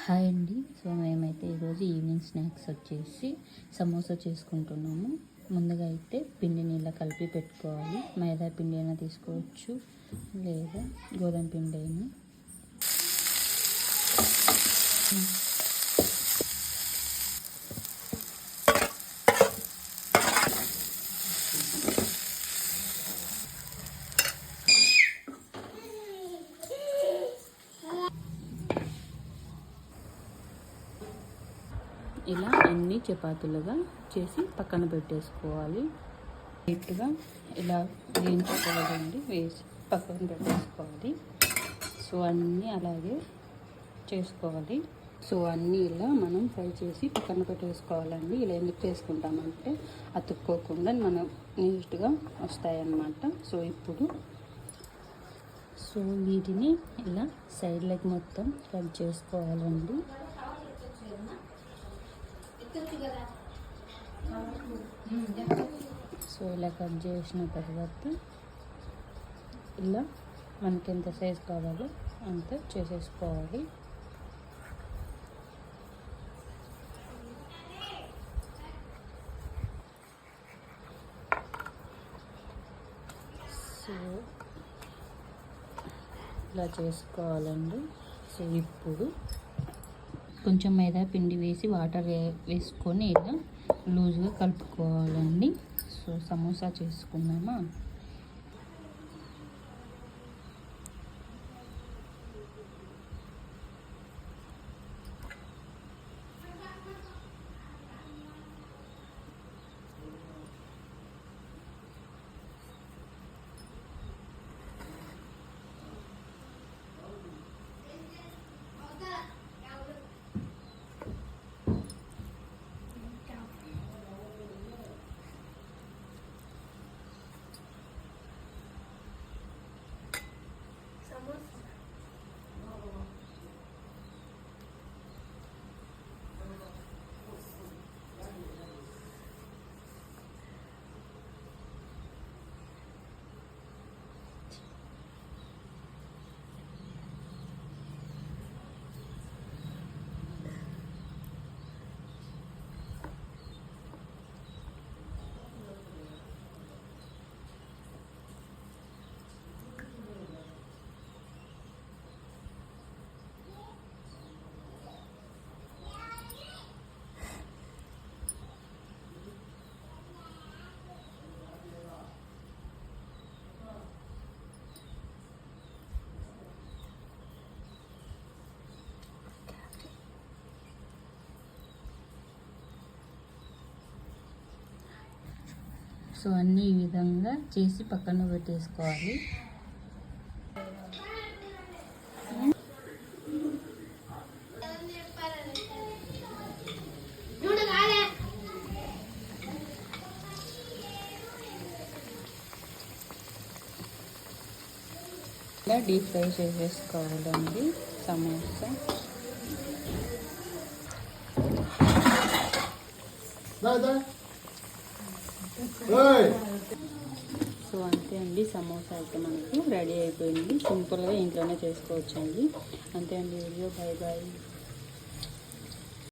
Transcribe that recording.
Hi అండి. So మేమైతే ఈరోజు ఈవినింగ్ స్నాక్స్ వచ్చేసి సమోసా చేసుకుంటున్నాము. ముందుగా అయితే పిండిని ఇలా కలిపి పెట్టుకోవాలి. మైదా పిండి అయినా తీసుకోవచ్చు, లేదా గోధుమ పిండి అయినా. ఇలా అన్ని చపాతీలుగా చేసి పక్కన పెట్టేసుకోవాలి. నీట్గా ఇలా వేయించుకోవాలండి, వేసి పక్కన పెట్టేసుకోవాలి. సో అన్నీ అలాగే చేసుకోవాలి. సో అన్నీ ఇలా మనం ఫ్రై చేసి పక్కన పెట్టేసుకోవాలండి. ఇలా ఎందుకు చేసుకుంటామంటే అతుక్కోకుండా మనం నీట్గా వస్తాయన్నమాట. సో ఇప్పుడు వీటిని ఇలా సైడ్లకి మొత్తం కట్ చేసుకోవాలండి. సో ఇలా కట్ చేసిన తర్వాత ఇలా మనకి ఎంత సైజ్ కావాలో అంత చేసేసుకోవాలి. సో ఇలా చేసుకోవాలండి. సో ఇప్పుడు కొంచెం మైదా పిండి వేసి వాటర్ వేసుకొని ఇలా లూజ్గా కలుపుకోవాలండి. సో సమోసా చేసుకున్నామా. సో అన్నీ ఈ విధంగా చేసి పక్కన పెట్టేసుకోవాలి. ఇలా డీప్ ఫ్రై చేసేసుకోవాలండి సమోసా. సో అంతే అండి, సమోసా అయితే మనకి రెడీ అయిపోయింది. సింపుల్గా ఇంట్లోనే చేసుకోవచ్చండి. అంతే అండి. వీడియో. Bye bye.